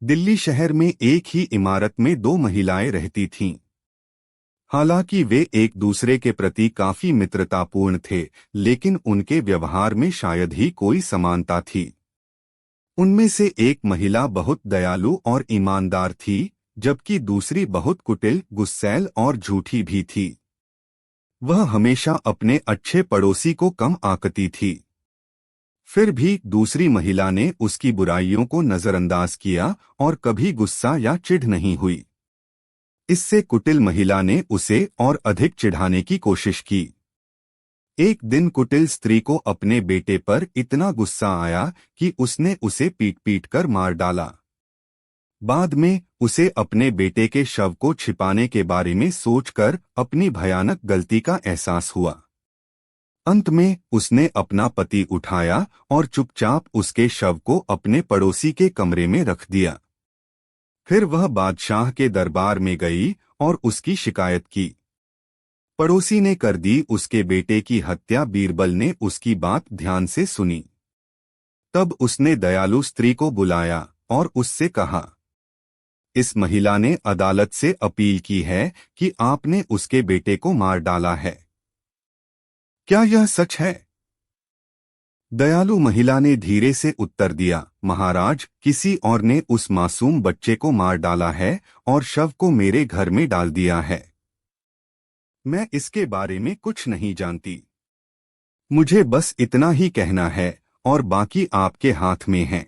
दिल्ली शहर में एक ही इमारत में दो महिलाएं रहती थीं। हालांकि वे एक दूसरे के प्रति काफी मित्रतापूर्ण थे, लेकिन उनके व्यवहार में शायद ही कोई समानता थी। उनमें से एक महिला बहुत दयालु और ईमानदार थी, जबकि दूसरी बहुत कुटिल, गुस्सैल और झूठी भी थी। वह हमेशा अपने अच्छे पड़ोसी को कम आंकती थी। फिर भी दूसरी महिला ने उसकी बुराइयों को नजरअंदाज किया और कभी गुस्सा या चिढ़ नहीं हुई। इससे कुटिल महिला ने उसे और अधिक चिढ़ाने की कोशिश की। एक दिन कुटिल स्त्री को अपने बेटे पर इतना गुस्सा आया कि उसने उसे पीट पीट कर मार डाला। बाद में उसे अपने बेटे के शव को छिपाने के बारे में सोचकर अपनी भयानक गलती का एहसास हुआ। अंत में उसने अपना पति उठाया और चुपचाप उसके शव को अपने पड़ोसी के कमरे में रख दिया। फिर वह बादशाह के दरबार में गई और उसकी शिकायत की। पड़ोसी ने कर दी उसके बेटे की हत्या। बीरबल ने उसकी बात ध्यान से सुनी। तब उसने दयालु स्त्री को बुलाया और उससे कहा, इस महिला ने अदालत से अपील की है कि आपने उसके बेटे को मार डाला है। क्या यह सच है? दयालु महिला ने धीरे से उत्तर दिया, महाराज, किसी और ने उस मासूम बच्चे को मार डाला है और शव को मेरे घर में डाल दिया है। मैं इसके बारे में कुछ नहीं जानती। मुझे बस इतना ही कहना है और बाकी आपके हाथ में है।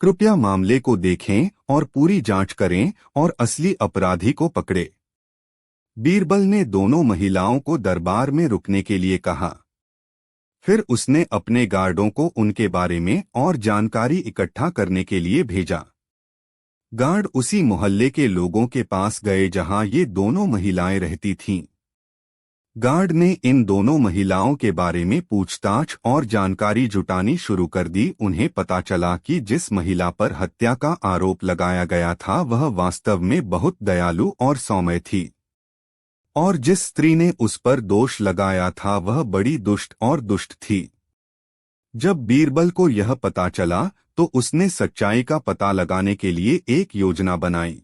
कृपया मामले को देखें और पूरी जांच करें और असली अपराधी को पकड़े। बीरबल ने दोनों महिलाओं को दरबार में रुकने के लिए कहा। फिर उसने अपने गार्डों को उनके बारे में और जानकारी इकट्ठा करने के लिए भेजा। गार्ड उसी मोहल्ले के लोगों के पास गए जहां ये दोनों महिलाएं रहती थीं। गार्ड ने इन दोनों महिलाओं के बारे में पूछताछ और जानकारी जुटानी शुरू कर दी। उन्हें पता चला कि जिस महिला पर हत्या का आरोप लगाया गया था वह वास्तव में बहुत दयालु और सौम्य थी, और जिस स्त्री ने उस पर दोष लगाया था वह बड़ी दुष्ट और दुष्ट थी। जब बीरबल को यह पता चला तो उसने सच्चाई का पता लगाने के लिए एक योजना बनाई।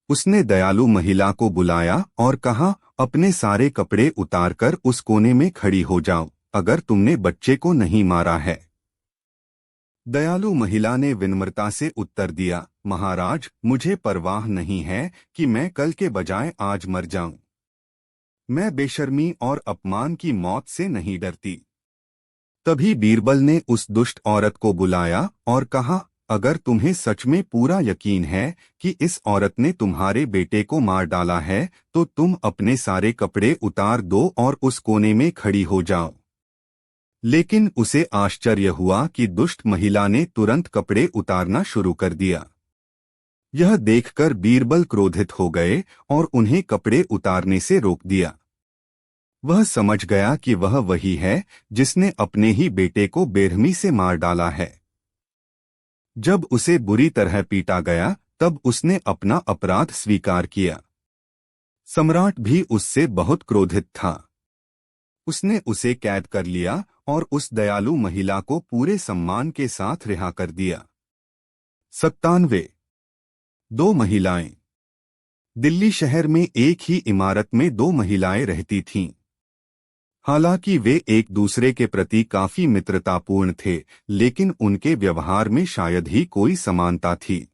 उसने दयालु महिला को बुलाया और कहा, अपने सारे कपड़े उतारकर उस कोने में खड़ी हो जाओ, अगर तुमने बच्चे को नहीं मारा है। दयालु महिला ने विनम्रता से उत्तर दिया, महाराज, मुझे परवाह नहीं है कि मैं कल के बजाय आज मर जाऊं। मैं बेशर्मी और अपमान की मौत से नहीं डरती। तभी बीरबल ने उस दुष्ट औरत को बुलाया और कहा, अगर तुम्हें सच में पूरा यकीन है कि इस औरत ने तुम्हारे बेटे को मार डाला है तो तुम अपने सारे कपड़े उतार दो और उस कोने में खड़ी हो जाओ। लेकिन उसे आश्चर्य हुआ कि दुष्ट महिला ने तुरंत कपड़े उतारना शुरू कर दिया। यह देखकर बीरबल क्रोधित हो गए और उन्हें कपड़े उतारने से रोक दिया। वह समझ गया कि वह वही है जिसने अपने ही बेटे को बेरहमी से मार डाला है। जब उसे बुरी तरह पीटा गया तब उसने अपना अपराध स्वीकार किया। सम्राट भी उससे बहुत क्रोधित था। उसने उसे कैद कर लिया और उस दयालु महिला को पूरे सम्मान के साथ रिहा कर दिया। 97। दो महिलाएं। दिल्ली शहर में एक ही इमारत में दो महिलाएं रहती थीं। हालांकि वे एक दूसरे के प्रति काफी मित्रतापूर्ण थे, लेकिन उनके व्यवहार में शायद ही कोई समानता थी।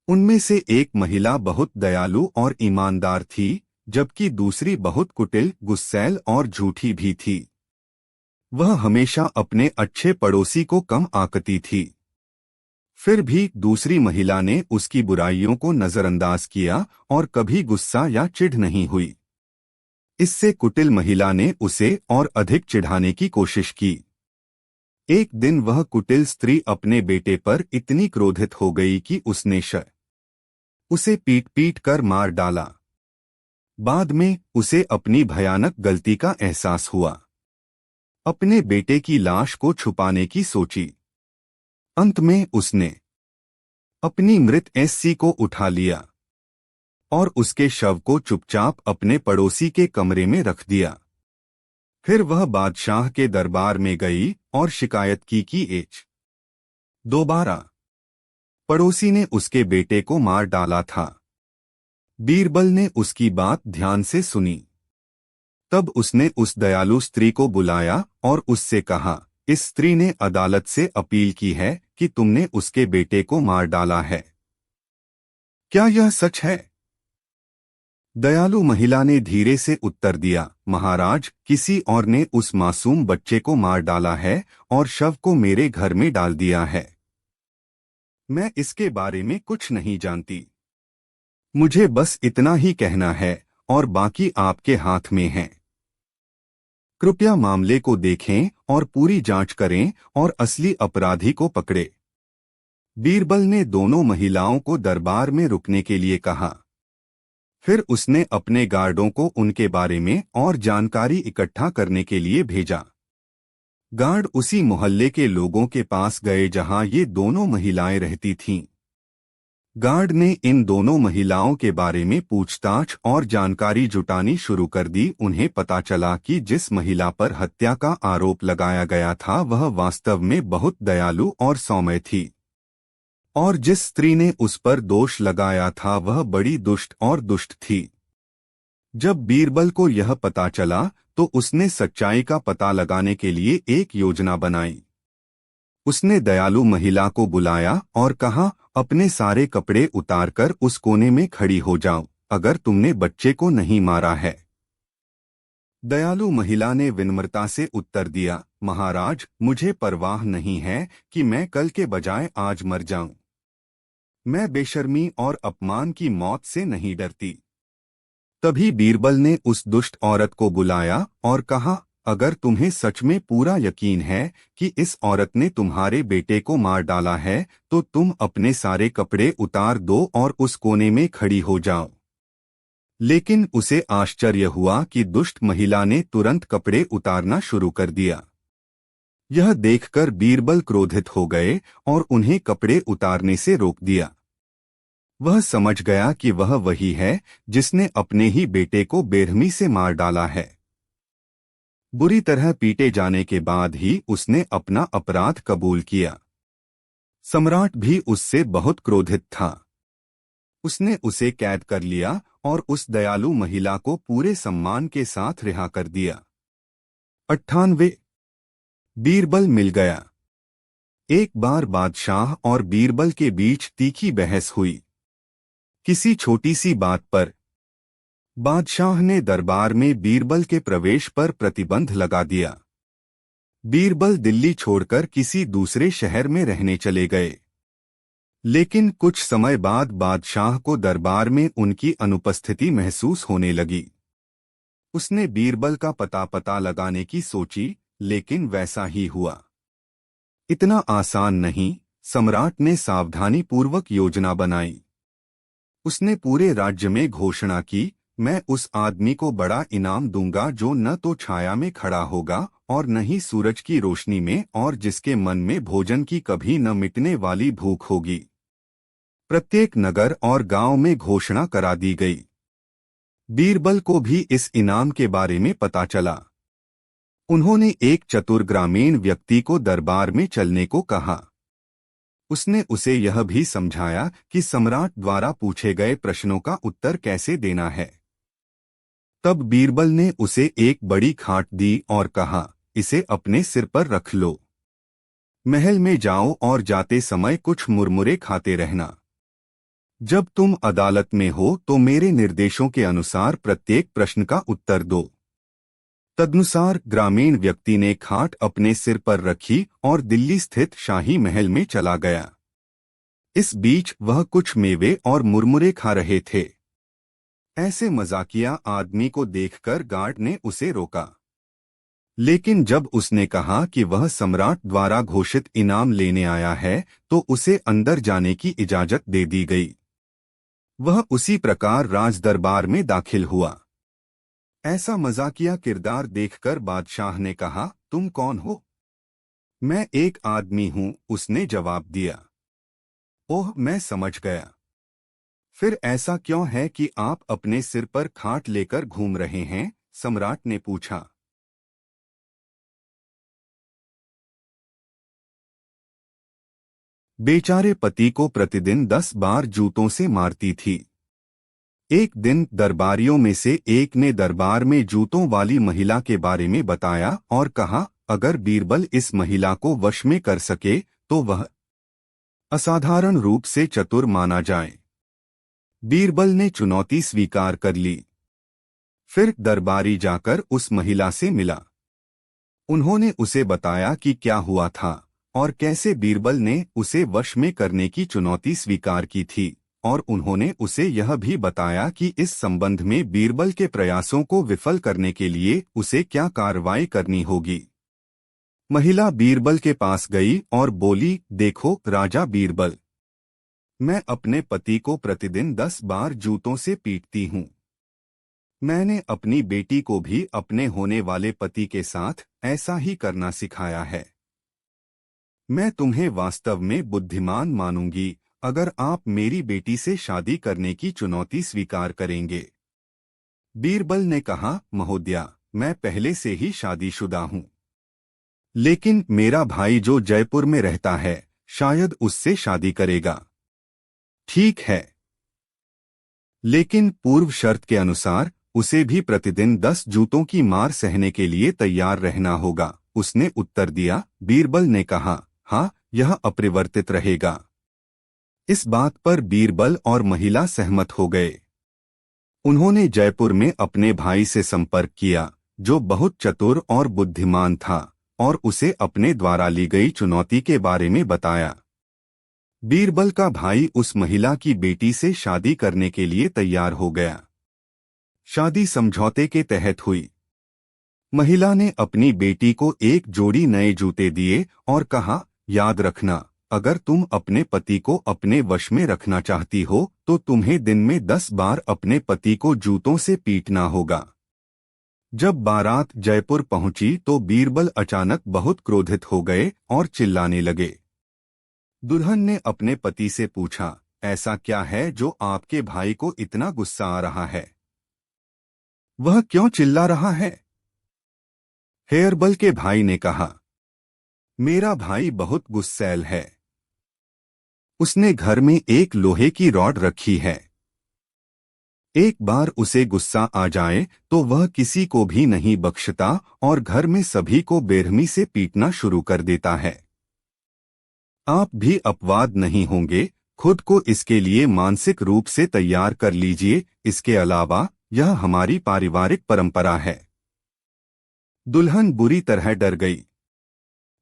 उनमें से एक महिला बहुत दयालु और ईमानदार थी, जबकि दूसरी बहुत कुटिल, गुस्सैल और झूठी भी थी। वह हमेशा अपने अच्छे पड़ोसी को कम आंकती थी। फिर भी दूसरी महिला ने उसकी बुराइयों को नजरअंदाज किया और कभी गुस्सा या चिढ़ नहीं हुई। इससे कुटिल महिला ने उसे और अधिक चिढ़ाने की कोशिश की। एक दिन वह कुटिल स्त्री अपने बेटे पर इतनी क्रोधित हो गई कि उसने उसे पीट पीट कर मार डाला। बाद में उसे अपनी भयानक गलती का एहसास हुआ। अपने बेटे की लाश को छुपाने की सोची। अंत में उसने अपनी मृत एससी को उठा लिया और उसके शव को चुपचाप अपने पड़ोसी के कमरे में रख दिया। फिर वह बादशाह के दरबार में गई और शिकायत की कि दोबारा पड़ोसी ने उसके बेटे को मार डाला था। बीरबल ने उसकी बात ध्यान से सुनी। तब उसने उस दयालु स्त्री को बुलाया और उससे कहा, इस स्त्री ने अदालत से अपील की है कि तुमने उसके बेटे को मार डाला है। क्या यह सच है? दयालु महिला ने धीरे से उत्तर दिया, महाराज, किसी और ने उस मासूम बच्चे को मार डाला है और शव को मेरे घर में डाल दिया है। मैं इसके बारे में कुछ नहीं जानती। मुझे बस इतना ही कहना है और बाकी आपके हाथ में है। कृपया मामले को देखें और पूरी जांच करें और असली अपराधी को पकड़े। बीरबल ने दोनों महिलाओं को दरबार में रुकने के लिए कहा। फिर उसने अपने गार्डों को उनके बारे में और जानकारी इकट्ठा करने के लिए भेजा। गार्ड उसी मोहल्ले के लोगों के पास गए जहां ये दोनों महिलाएं रहती थीं। गार्ड ने इन दोनों महिलाओं के बारे में पूछताछ और जानकारी जुटानी शुरू कर दी। उन्हें पता चला कि जिस महिला पर हत्या का आरोप लगाया गया था वह वास्तव में बहुत दयालु और सौम्य थी, और जिस स्त्री ने उस पर दोष लगाया था वह बड़ी दुष्ट और दुष्ट थी। जब बीरबल को यह पता चला तो उसने सच्चाई का पता लगाने के लिए एक योजना बनाई। उसने दयालु महिला को बुलाया और कहा, अपने सारे कपड़े उतारकर उस कोने में खड़ी हो जाओ, अगर तुमने बच्चे को नहीं मारा है। दयालु महिला ने विनम्रता से उत्तर दिया, महाराज, मुझे परवाह नहीं है कि मैं कल के बजाय आज मर जाऊं। मैं बेशर्मी और अपमान की मौत से नहीं डरती। तभी बीरबल ने उस दुष्ट औरत को बुलाया और कहा, अगर तुम्हें सच में पूरा यकीन है कि इस औरत ने तुम्हारे बेटे को मार डाला है तो तुम अपने सारे कपड़े उतार दो और उस कोने में खड़ी हो जाओ। लेकिन उसे आश्चर्य हुआ कि दुष्ट महिला ने तुरंत कपड़े उतारना शुरू कर दिया। यह देखकर बीरबल क्रोधित हो गए और उन्हें कपड़े उतारने से रोक दिया। वह समझ गया कि वह वही है जिसने अपने ही बेटे को बेरहमी से मार डाला है। बुरी तरह पीटे जाने के बाद ही उसने अपना अपराध कबूल किया। सम्राट भी उससे बहुत क्रोधित था। उसने उसे कैद कर लिया और उस दयालु महिला को पूरे सम्मान के साथ रिहा कर दिया। 98 बीरबल मिल गया। एक बार बादशाह और बीरबल के बीच तीखी बहस हुई। किसी छोटी सी बात पर बादशाह ने दरबार में बीरबल के प्रवेश पर प्रतिबंध लगा दिया। बीरबल दिल्ली छोड़कर किसी दूसरे शहर में रहने चले गए। लेकिन कुछ समय बाद बादशाह को दरबार में उनकी अनुपस्थिति महसूस होने लगी। उसने बीरबल का पता लगाने की सोची, लेकिन वैसा ही हुआ। इतना आसान नहीं। सम्राट ने सावधानी पूर्वक योजना बनाई। उसने पूरे राज्य में घोषणा की, मैं उस आदमी को बड़ा इनाम दूंगा जो न तो छाया में खड़ा होगा और न ही सूरज की रोशनी में, और जिसके मन में भोजन की कभी न मिटने वाली भूख होगी। प्रत्येक नगर और गांव में घोषणा करा दी गई। बीरबल को भी इस इनाम के बारे में पता चला। उन्होंने एक चतुर ग्रामीण व्यक्ति को दरबार में चलने को कहा। उसने उसे यह भी समझाया कि सम्राट द्वारा पूछे गए प्रश्नों का उत्तर कैसे देना है। तब बीरबल ने उसे एक बड़ी खाट दी और कहा, इसे अपने सिर पर रख लो। महल में जाओ और जाते समय कुछ मुरमुरे खाते रहना। जब तुम अदालत में हो तो मेरे निर्देशों के अनुसार प्रत्येक प्रश्न का उत्तर दो। तदनुसार ग्रामीण व्यक्ति ने खाट अपने सिर पर रखी और दिल्ली स्थित शाही महल में चला गया। इस बीच वह कुछ मेवे और मुरमुरे खा रहे थे। ऐसे मजाकिया आदमी को देखकर गार्ड ने उसे रोका। लेकिन जब उसने कहा कि वह सम्राट द्वारा घोषित इनाम लेने आया है तो उसे अंदर जाने की इजाजत दे दी गई। वह उसी प्रकार राजदरबार में दाखिल हुआ। ऐसा मजाकिया किरदार देखकर बादशाह ने कहा, तुम कौन हो? मैं एक आदमी हूं, उसने जवाब दिया। ओह, मैं समझ गया। फिर ऐसा क्यों है कि आप अपने सिर पर खाट लेकर घूम रहे हैं? सम्राट ने पूछा। बेचारे पति को प्रतिदिन 10 बार जूतों से मारती थी। एक दिन दरबारियों में से एक ने दरबार में जूतों वाली महिला के बारे में बताया और कहा, अगर बीरबल इस महिला को वश में कर सके तो वह असाधारण रूप से चतुर माना जाए। बीरबल ने चुनौती स्वीकार कर ली। फिर दरबारी जाकर उस महिला से मिला। उन्होंने उसे बताया कि क्या हुआ था और कैसे बीरबल ने उसे वश में करने की चुनौती स्वीकार की थी, और उन्होंने उसे यह भी बताया कि इस संबंध में बीरबल के प्रयासों को विफल करने के लिए उसे क्या कार्रवाई करनी होगी। महिला बीरबल के पास गई और बोली, देखो राजा बीरबल, मैं अपने पति को प्रतिदिन 10 बार जूतों से पीटती हूँ। मैंने अपनी बेटी को भी अपने होने वाले पति के साथ ऐसा ही करना सिखाया है। मैं तुम्हें वास्तव में बुद्धिमान मानूंगी अगर आप मेरी बेटी से शादी करने की चुनौती स्वीकार करेंगे। बीरबल ने कहा, महोदया, मैं पहले से ही शादीशुदा हूँ, लेकिन मेरा भाई जो जयपुर में रहता है शायद उससे शादी करेगा। ठीक है, लेकिन पूर्व शर्त के अनुसार उसे भी प्रतिदिन 10 जूतों की मार सहने के लिए तैयार रहना होगा। उसने उत्तर दिया। बीरबल ने कहा, हाँ, यह अपरिवर्तित रहेगा। इस बात पर बीरबल और महिला सहमत हो गए। उन्होंने जयपुर में अपने भाई से संपर्क किया, जो बहुत चतुर और बुद्धिमान था, और उसे अपने द्वारा ली गई चुनौती के बारे में बताया। बीरबल का भाई उस महिला की बेटी से शादी करने के लिए तैयार हो गया। शादी समझौते के तहत हुई। महिला ने अपनी बेटी को एक जोड़ी नए जूते दिए और कहा, याद रखना, अगर तुम अपने पति को अपने वश में रखना चाहती हो तो तुम्हें दिन में 10 बार अपने पति को जूतों से पीटना होगा। जब बारात जयपुर पहुंची तो बीरबल अचानक बहुत क्रोधित हो गए और चिल्लाने लगे। दुल्हन ने अपने पति से पूछा, ऐसा क्या है जो आपके भाई को इतना गुस्सा आ रहा है? वह क्यों चिल्ला रहा है? हेयरबल के भाई ने कहा, मेरा भाई बहुत गुस्सैल है। उसने घर में एक लोहे की रॉड रखी है। एक बार उसे गुस्सा आ जाए तो वह किसी को भी नहीं बख्शता और घर में सभी को बेरहमी से पीटना शुरू कर देता है। आप भी अपवाद नहीं होंगे। खुद को इसके लिए मानसिक रूप से तैयार कर लीजिए। इसके अलावा यह हमारी पारिवारिक परंपरा है। दुल्हन बुरी तरह डर गई।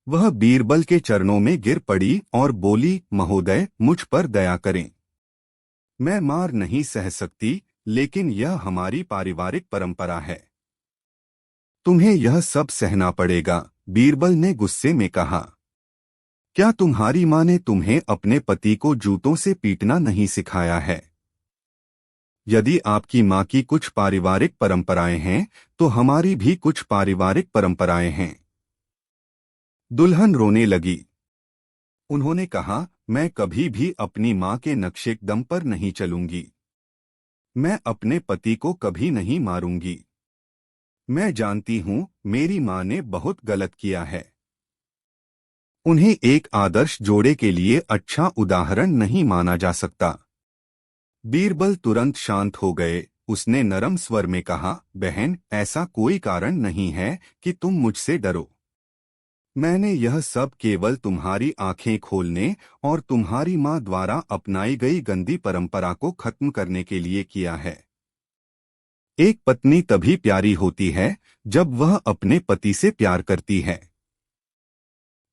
वह बीरबल के चरणों में गिर पड़ी और बोली, महोदय, मुझ पर दया करें। मैं मार नहीं सह सकती, लेकिन यह हमारी पारिवारिक परंपरा है। तुम्हें यह सब सहना पड़ेगा। बीरबल ने गुस्से में कहा, क्या तुम्हारी माँ ने तुम्हें अपने पति को जूतों से पीटना नहीं सिखाया है? यदि आपकी माँ की कुछ पारिवारिक परंपराएं हैं तो हमारी भी कुछ पारिवारिक परंपराएं हैं। दुल्हन रोने लगी। उन्होंने कहा, मैं कभी भी अपनी माँ के नक्शे कदम पर नहीं चलूंगी। मैं अपने पति को कभी नहीं मारूंगी। मैं जानती हूँ मेरी माँ ने बहुत गलत किया है। उन्हें एक आदर्श जोड़े के लिए अच्छा उदाहरण नहीं माना जा सकता। बीरबल तुरंत शांत हो गए। उसने नरम स्वर में कहा, बहन, ऐसा कोई कारण नहीं है कि तुम मुझसे डरो। मैंने यह सब केवल तुम्हारी आंखें खोलने और तुम्हारी माँ द्वारा अपनाई गई गंदी परंपरा को खत्म करने के लिए किया है। एक पत्नी तभी प्यारी होती है जब वह अपने पति से प्यार करती है।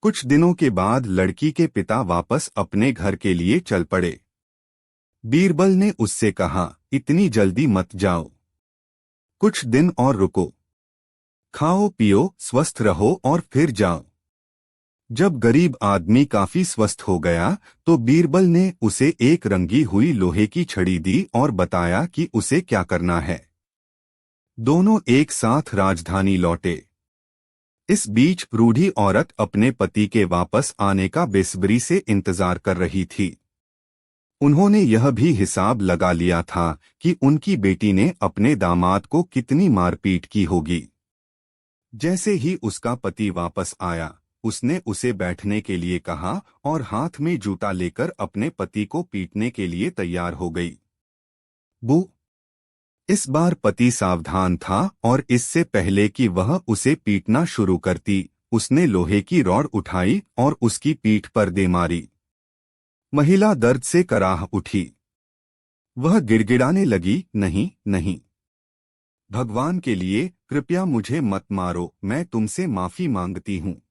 कुछ दिनों के बाद लड़की के पिता वापस अपने घर के लिए चल पड़े। बीरबल ने उससे कहा, इतनी जल्दी मत जाओ। कुछ दिन और रुको। खाओ पियो, स्वस्थ रहो और फिर जाओ। जब गरीब आदमी काफी स्वस्थ हो गया तो बीरबल ने उसे एक रंगी हुई लोहे की छड़ी दी और बताया कि उसे क्या करना है। दोनों एक साथ राजधानी लौटे। इस बीच रूढ़ी औरत अपने पति के वापस आने का बेसब्री से इंतजार कर रही थी। उन्होंने यह भी हिसाब लगा लिया था कि उनकी बेटी ने अपने दामाद को कितनी मारपीट की होगी। जैसे ही उसका पति वापस आया, उसने उसे बैठने के लिए कहा और हाथ में जूता लेकर अपने पति को पीटने के लिए तैयार हो गई। बू। इस बार पति सावधान था और इससे पहले कि वह उसे पीटना शुरू करती, उसने लोहे की रॉड उठाई और उसकी पीठ पर दे मारी। महिला दर्द से कराह उठी। वह गिड़गिड़ाने लगी, नहीं नहीं, भगवान के लिए कृपया मुझे मत मारो, मैं तुमसे माफी मांगती हूँ।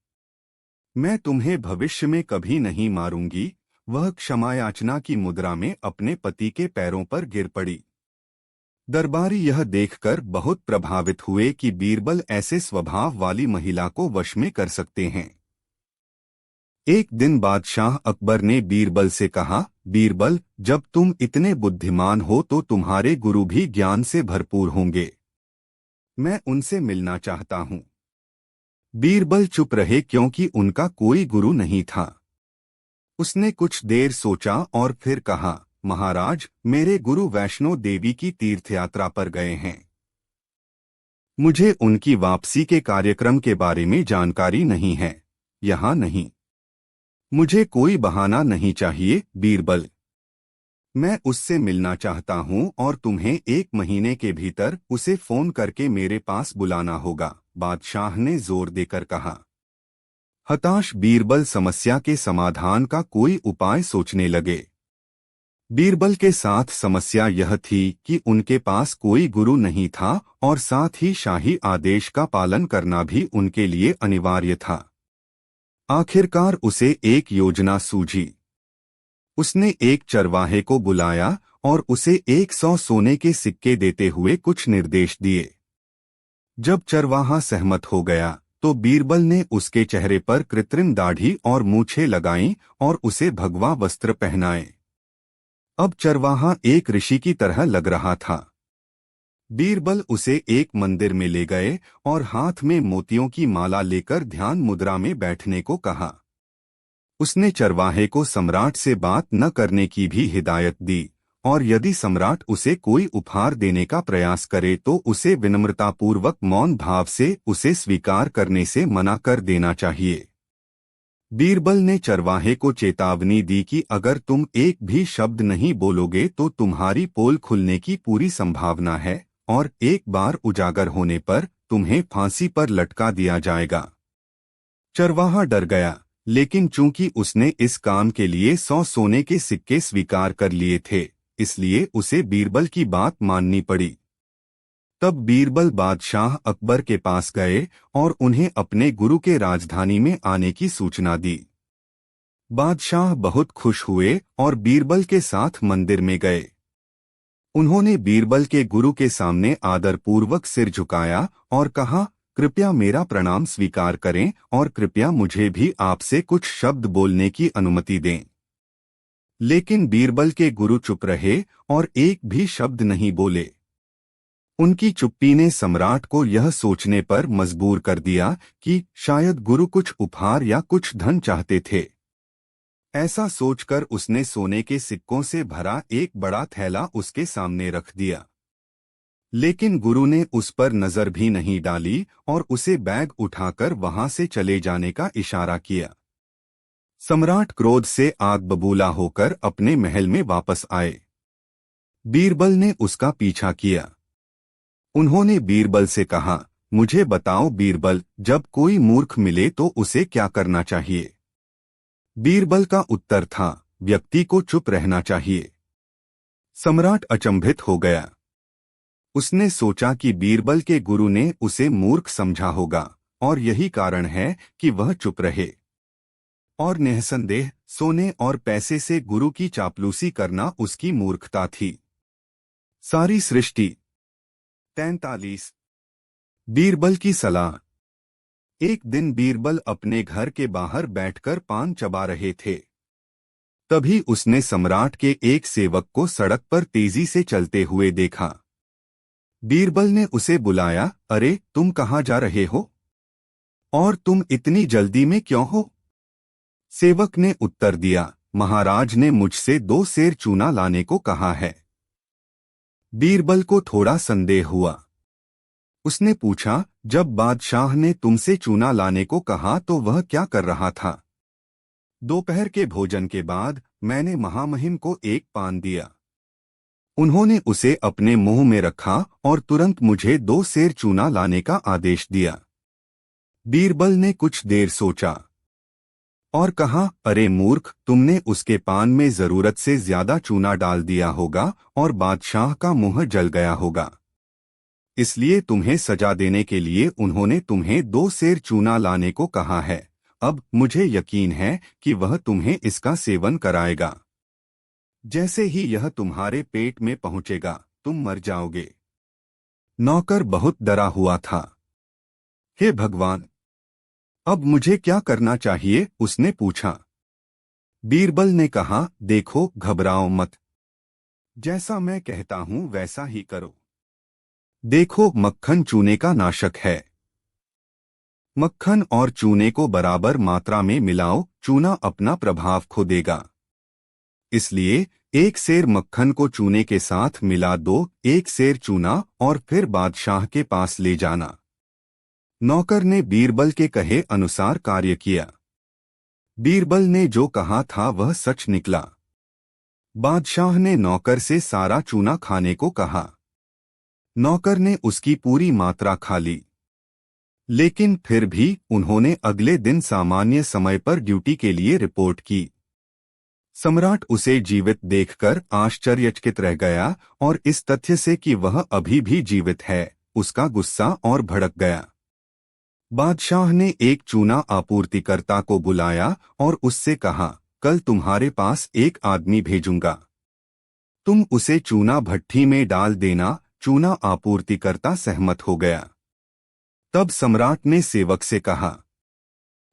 मैं तुम्हें भविष्य में कभी नहीं मारूंगी। वह क्षमायाचना की मुद्रा में अपने पति के पैरों पर गिर पड़ी। दरबारी यह देखकर बहुत प्रभावित हुए कि बीरबल ऐसे स्वभाव वाली महिला को वश में कर सकते हैं। एक दिन बादशाह अकबर ने बीरबल से कहा, बीरबल, जब तुम इतने बुद्धिमान हो तो तुम्हारे गुरु भी ज्ञान से भरपूर होंगे। मैं उनसे मिलना चाहता हूँ। बीरबल चुप रहे क्योंकि उनका कोई गुरु नहीं था। उसने कुछ देर सोचा और फिर कहा, महाराज, मेरे गुरु वैष्णो देवी की तीर्थयात्रा पर गए हैं। मुझे उनकी वापसी के कार्यक्रम के बारे में जानकारी नहीं है। यहाँ नहीं। मुझे कोई बहाना नहीं चाहिए बीरबल। मैं उससे मिलना चाहता हूँ और तुम्हें 1 महीने के भीतर उसे फोन करके मेरे पास बुलाना होगा, बादशाह ने जोर देकर कहा। हताश बीरबल समस्या के समाधान का कोई उपाय सोचने लगे। बीरबल के साथ समस्या यह थी कि उनके पास कोई गुरु नहीं था और साथ ही शाही आदेश का पालन करना भी उनके लिए अनिवार्य था। आखिरकार उसे एक योजना सूझी। उसने एक चरवाहे को बुलाया और उसे 100 सोने के सिक्के देते हुए कुछ निर्देश दिए। जब चरवाहा सहमत हो गया तो बीरबल ने उसके चेहरे पर कृत्रिम दाढ़ी और मूछें लगाईं और उसे भगवा वस्त्र पहनाए। अब चरवाहा एक ऋषि की तरह लग रहा था। बीरबल उसे एक मंदिर में ले गए और हाथ में मोतियों की माला लेकर ध्यान मुद्रा में बैठने को कहा। उसने चरवाहे को सम्राट से बात न करने की भी हिदायत दी और यदि सम्राट उसे कोई उपहार देने का प्रयास करे तो उसे विनम्रतापूर्वक मौन भाव से उसे स्वीकार करने से मना कर देना चाहिए। बीरबल ने चरवाहे को चेतावनी दी कि अगर तुम एक भी शब्द नहीं बोलोगे तो तुम्हारी पोल खुलने की पूरी संभावना है और एक बार उजागर होने पर तुम्हें फांसी पर लटका दिया जाएगा। चरवाहा डर गया, लेकिन चूंकि उसने इस काम के लिए 100 सोने के सिक्के स्वीकार कर लिए थे, इसलिए उसे बीरबल की बात माननी पड़ी। तब बीरबल बादशाह अकबर के पास गए और उन्हें अपने गुरु के राजधानी में आने की सूचना दी। बादशाह बहुत खुश हुए और बीरबल के साथ मंदिर में गए। उन्होंने बीरबल के गुरु के सामने आदरपूर्वक सिर झुकाया और कहा, कृपया मेरा प्रणाम स्वीकार करें और कृपया मुझे भी आपसे कुछ शब्द बोलने की अनुमति दें। लेकिन बीरबल के गुरु चुप रहे और एक भी शब्द नहीं बोले। उनकी चुप्पी ने सम्राट को यह सोचने पर मजबूर कर दिया कि शायद गुरु कुछ उपहार या कुछ धन चाहते थे। ऐसा सोचकर उसने सोने के सिक्कों से भरा एक बड़ा थैला उसके सामने रख दिया। लेकिन गुरु ने उस पर नजर भी नहीं डाली और उसे बैग उठाकर वहां से चले जाने का इशारा किया। सम्राट क्रोध से आग बबूला होकर अपने महल में वापस आए। बीरबल ने उसका पीछा किया। उन्होंने बीरबल से कहा, मुझे बताओ बीरबल, जब कोई मूर्ख मिले तो उसे क्या करना चाहिए? बीरबल का उत्तर था, व्यक्ति को चुप रहना चाहिए। सम्राट अचंभित हो गया। उसने सोचा कि बीरबल के गुरु ने उसे मूर्ख समझा होगा और यही कारण है कि वह चुप रहे। और निःसंदेह सोने और पैसे से गुरु की चापलूसी करना उसकी मूर्खता थी। सारी सृष्टि 43। बीरबल की सलाह। एक दिन बीरबल अपने घर के बाहर बैठकर पान चबा रहे थे। तभी उसने सम्राट के एक सेवक को सड़क पर तेजी से चलते हुए देखा। बीरबल ने उसे बुलाया, अरे तुम कहाँ जा रहे हो? और तुम इतनी जल्दी में क्यों हो? सेवक ने उत्तर दिया, महाराज ने मुझसे 2 सेर चूना लाने को कहा है। बीरबल को थोड़ा संदेह हुआ। उसने पूछा, जब बादशाह ने तुमसे चूना लाने को कहा तो वह क्या कर रहा था? दोपहर के भोजन के बाद मैंने महामहिम को एक पान दिया। उन्होंने उसे अपने मुंह में रखा और तुरंत मुझे 2 सेर चूना लाने का आदेश दिया। बीरबल ने कुछ देर सोचा और कहा, अरे मूर्ख, तुमने उसके पान में जरूरत से ज्यादा चूना डाल दिया होगा और बादशाह का मुंह जल गया होगा। इसलिए तुम्हें सजा देने के लिए उन्होंने तुम्हें 2 सेर चूना लाने को कहा है। अब मुझे यकीन है कि वह तुम्हें इसका सेवन कराएगा। जैसे ही यह तुम्हारे पेट में पहुंचेगा तुम मर जाओगे। नौकर बहुत डरा हुआ था। हे भगवान, अब मुझे क्या करना चाहिए? उसने पूछा। बीरबल ने कहा, देखो, घबराओ मत। जैसा मैं कहता हूं वैसा ही करो। देखो, मक्खन चूने का नाशक है। मक्खन और चूने को बराबर मात्रा में मिलाओ, चूना अपना प्रभाव खो देगा। इसलिए 1 सेर मक्खन को चूने के साथ मिला दो, 1 सेर चूना, और फिर बादशाह के पास ले जाना। नौकर ने बीरबल के कहे अनुसार कार्य किया। बीरबल ने जो कहा था वह सच निकला। बादशाह ने नौकर से सारा चूना खाने को कहा। नौकर ने उसकी पूरी मात्रा खा ली। लेकिन फिर भी उन्होंने अगले दिन सामान्य समय पर ड्यूटी के लिए रिपोर्ट की। सम्राट उसे जीवित देखकर आश्चर्यचकित रह गया और इस तथ्य से कि वह अभी भी जीवित है, उसका गुस्सा और भड़क गया। बादशाह ने एक चूना आपूर्तिकर्ता को बुलाया और उससे कहा, कल तुम्हारे पास एक आदमी भेजूंगा। तुम उसे चूना भट्ठी में डाल देना। चूना आपूर्तिकर्ता सहमत हो गया। तब सम्राट ने सेवक से कहा,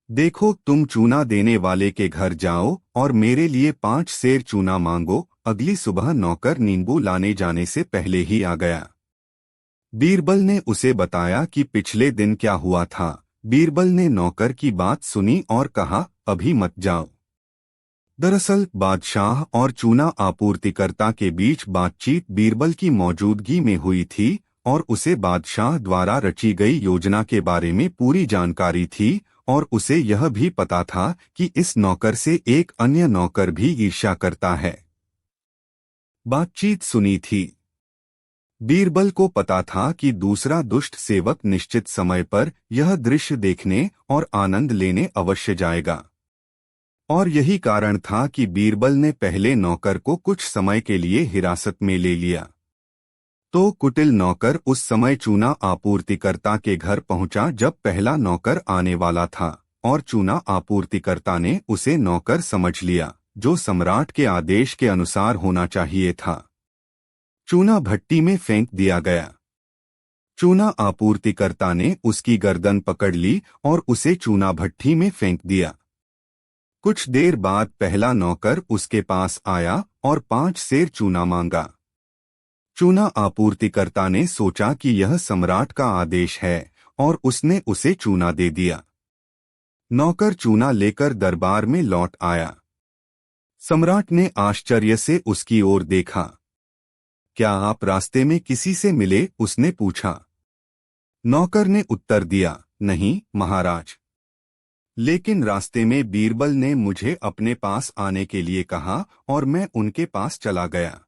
देखो, तुम चूना देने वाले के घर जाओ और मेरे लिए 5 सेर चूना मांगो। अगली सुबह नौकर नींबू लाने जाने से पहले ही आ गया। बीरबल ने उसे बताया कि पिछले दिन क्या हुआ था। बीरबल ने नौकर की बात सुनी और कहा, अभी मत जाओ। दरअसल बादशाह और चूना आपूर्तिकर्ता के बीच बातचीत बीरबल की मौजूदगी में हुई थी और उसे बादशाह द्वारा रची गई योजना के बारे में पूरी जानकारी थी और उसे यह भी पता था कि इस नौकर से एक अन्य नौकर भी ईर्ष्या करता है। बातचीत सुनी थी। बीरबल को पता था कि दूसरा दुष्ट सेवक निश्चित समय पर यह दृश्य देखने और आनंद लेने अवश्य जाएगा। और यही कारण था कि बीरबल ने पहले नौकर को कुछ समय के लिए हिरासत में ले लिया। तो कुटिल नौकर उस समय चूना आपूर्तिकर्ता के घर पहुंचा जब पहला नौकर आने वाला था और चूना आपूर्तिकर्ता ने उसे नौकर समझ लिया, जो सम्राट के आदेश के अनुसार होना चाहिए था। चूना भट्टी में फेंक दिया गया। चूना आपूर्तिकर्ता ने उसकी गर्दन पकड़ ली और उसे चूना भट्टी में फेंक दिया। कुछ देर बाद पहला नौकर उसके पास आया और 5 सेर चूना मांगा। चूना आपूर्तिकर्ता ने सोचा कि यह सम्राट का आदेश है और उसने उसे चूना दे दिया। नौकर चूना लेकर दरबार में लौट आया। सम्राट ने आश्चर्य से उसकी ओर देखा। क्या आप रास्ते में किसी से मिले? उसने पूछा। नौकर ने उत्तर दिया, नहीं महाराज। लेकिन रास्ते में बीरबल ने मुझे अपने पास आने के लिए कहा और मैं उनके पास चला गया।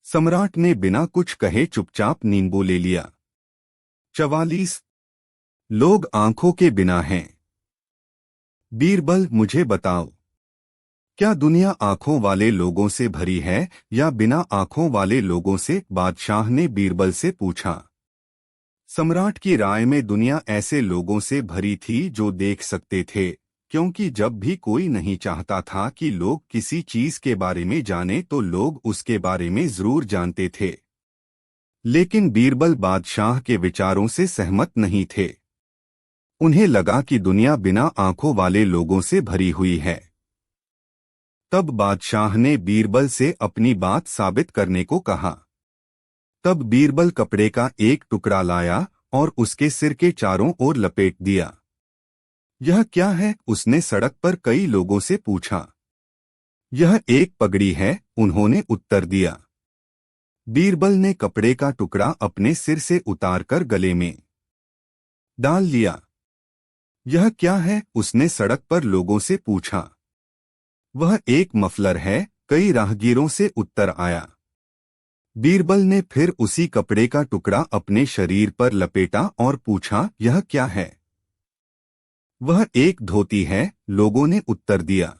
सम्राट ने बिना कुछ कहे चुपचाप नींबू ले लिया। 44 लोग आंखों के बिना हैं। बीरबल, मुझे बताओ, क्या दुनिया आंखों वाले लोगों से भरी है या बिना आंखों वाले लोगों से? बादशाह ने बीरबल से पूछा। सम्राट की राय में दुनिया ऐसे लोगों से भरी थी जो देख सकते थे, क्योंकि जब भी कोई नहीं चाहता था कि लोग किसी चीज के बारे में जाने तो लोग उसके बारे में जरूर जानते थे। लेकिन बीरबल बादशाह के विचारों से सहमत नहीं थे। उन्हें लगा कि दुनिया बिना आंखों वाले लोगों से भरी हुई है। तब बादशाह ने बीरबल से अपनी बात साबित करने को कहा। तब बीरबल कपड़े का एक टुकड़ा लाया और उसके सिर के चारों ओर लपेट दिया। यह क्या है? उसने सड़क पर कई लोगों से पूछा। यह एक पगड़ी है, उन्होंने उत्तर दिया। बीरबल ने कपड़े का टुकड़ा अपने सिर से उतारकर गले में डाल लिया। यह क्या है? उसने सड़क पर लोगों से पूछा। वह एक मफलर है, कई राहगीरों से उत्तर आया। बीरबल ने फिर उसी कपड़े का टुकड़ा अपने शरीर पर लपेटा और पूछा, यह क्या है? वह एक धोती है, लोगों ने उत्तर दिया।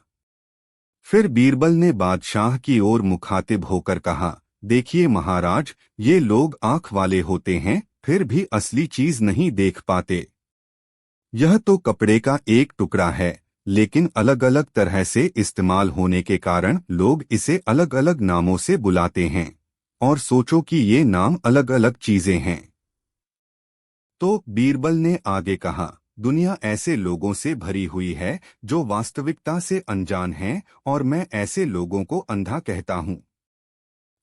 फिर बीरबल ने बादशाह की ओर मुखातिब होकर कहा, देखिए महाराज, ये लोग आंख वाले होते हैं, फिर भी असली चीज नहीं देख पाते। यह तो कपड़े का एक टुकड़ा है, लेकिन अलग अलग तरह से इस्तेमाल होने के कारण लोग इसे अलग अलग नामों से बुलाते हैं, और सोचो कि ये नाम अलग अलग चीजें हैं। तो बीरबल ने आगे कहा, दुनिया ऐसे लोगों से भरी हुई है जो वास्तविकता से अनजान हैं, और मैं ऐसे लोगों को अंधा कहता हूं।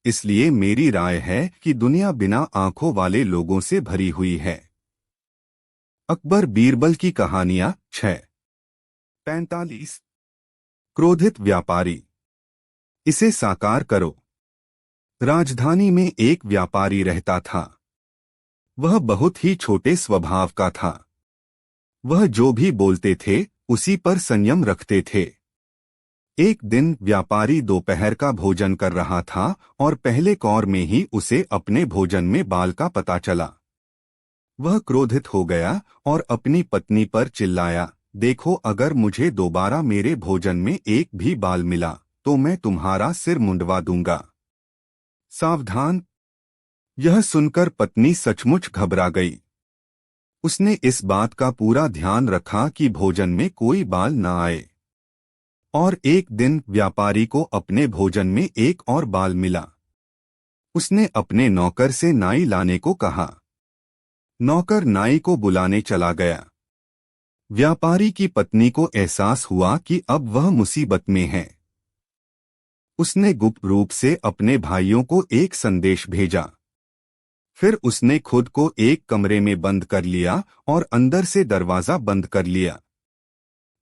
इसलिए मेरी राय है कि दुनिया बिना आंखों वाले लोगों से भरी हुई है। अकबर बीरबल की कहानियां 6:45। क्रोधित व्यापारी। इसे साकार करो। राजधानी में एक व्यापारी रहता था। वह बहुत ही छोटे स्वभाव का था। वह जो भी बोलते थे उसी पर संयम रखते थे। एक दिन व्यापारी दोपहर का भोजन कर रहा था और पहले कौर में ही उसे अपने भोजन में बाल का पता चला। वह क्रोधित हो गया और अपनी पत्नी पर चिल्लाया, देखो, अगर मुझे दोबारा मेरे भोजन में एक भी बाल मिला तो मैं तुम्हारा सिर मुंडवा दूंगा। सावधान! यह सुनकर पत्नी सचमुच घबरा गई। उसने इस बात का पूरा ध्यान रखा कि भोजन में कोई बाल न आए। और एक दिन व्यापारी को अपने भोजन में एक और बाल मिला। उसने अपने नौकर से नाई लाने को कहा। नौकर नाई को बुलाने चला गया। व्यापारी की पत्नी को एहसास हुआ कि अब वह मुसीबत में है। उसने गुप्त रूप से अपने भाइयों को एक संदेश भेजा। फिर उसने खुद को एक कमरे में बंद कर लिया और अंदर से दरवाजा बंद कर लिया।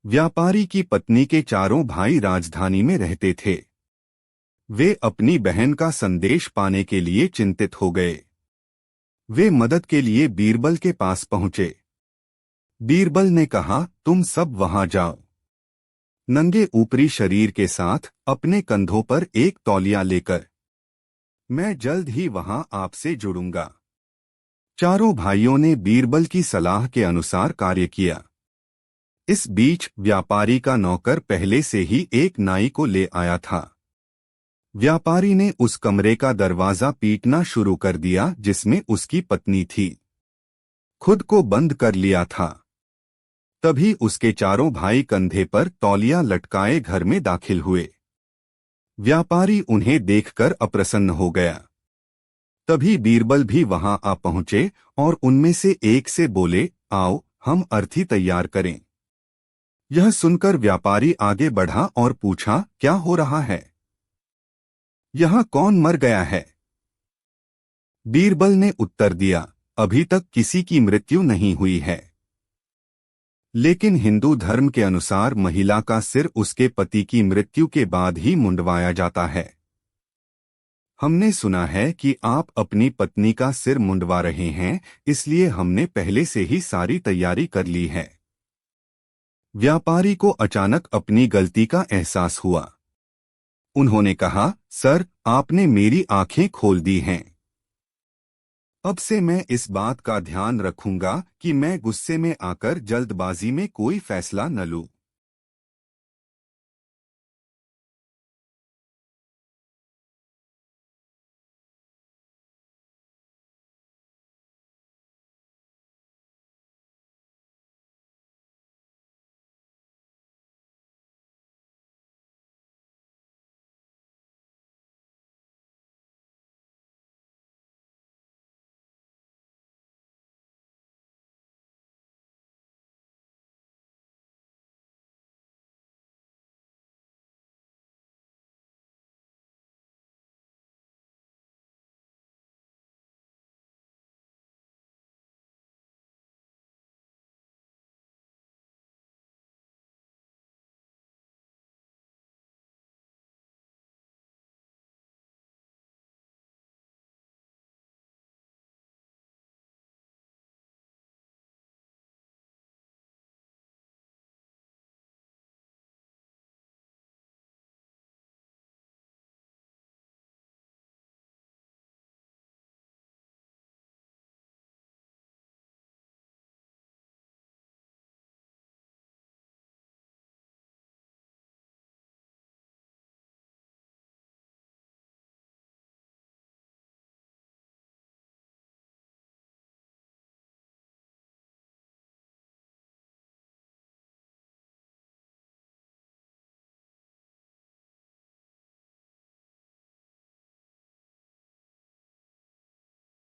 व्यापारी की पत्नी के चारों भाई राजधानी में रहते थे। वे अपनी बहन का संदेश पाने के लिए चिंतित हो गए। वे मदद के लिए बीरबल के पास पहुंचे। बीरबल ने कहा, तुम सब वहां जाओ। नंगे ऊपरी शरीर के साथ अपने कंधों पर एक तौलिया लेकर। मैं जल्द ही वहां आपसे जुड़ूंगा। चारों भाइयों ने बीरबल की सलाह के अनुसार कार्य किया। इस बीच व्यापारी का नौकर पहले से ही एक नाई को ले आया था। व्यापारी ने उस कमरे का दरवाजा पीटना शुरू कर दिया जिसमें उसकी पत्नी थी। खुद को बंद कर लिया था। तभी उसके चारों भाई कंधे पर तौलिया लटकाए घर में दाखिल हुए। व्यापारी उन्हें देखकर अप्रसन्न हो गया। तभी बीरबल भी वहां आ पहुंचे और उनमें से एक से बोले, आओ, हम अर्थी तैयार करें। यह सुनकर व्यापारी आगे बढ़ा और पूछा, क्या हो रहा है? यहाँ कौन मर गया है? बीरबल ने उत्तर दिया, अभी तक किसी की मृत्यु नहीं हुई है। लेकिन हिंदू धर्म के अनुसार महिला का सिर उसके पति की मृत्यु के बाद ही मुंडवाया जाता है। हमने सुना है कि आप अपनी पत्नी का सिर मुंडवा रहे हैं, इसलिए हमने पहले से ही सारी तैयारी कर ली है। व्यापारी को अचानक अपनी गलती का एहसास हुआ। उन्होंने कहा, सर, आपने मेरी आंखें खोल दी हैं। अब से मैं इस बात का ध्यान रखूंगा कि मैं गुस्से में आकर जल्दबाजी में कोई फैसला न लूं।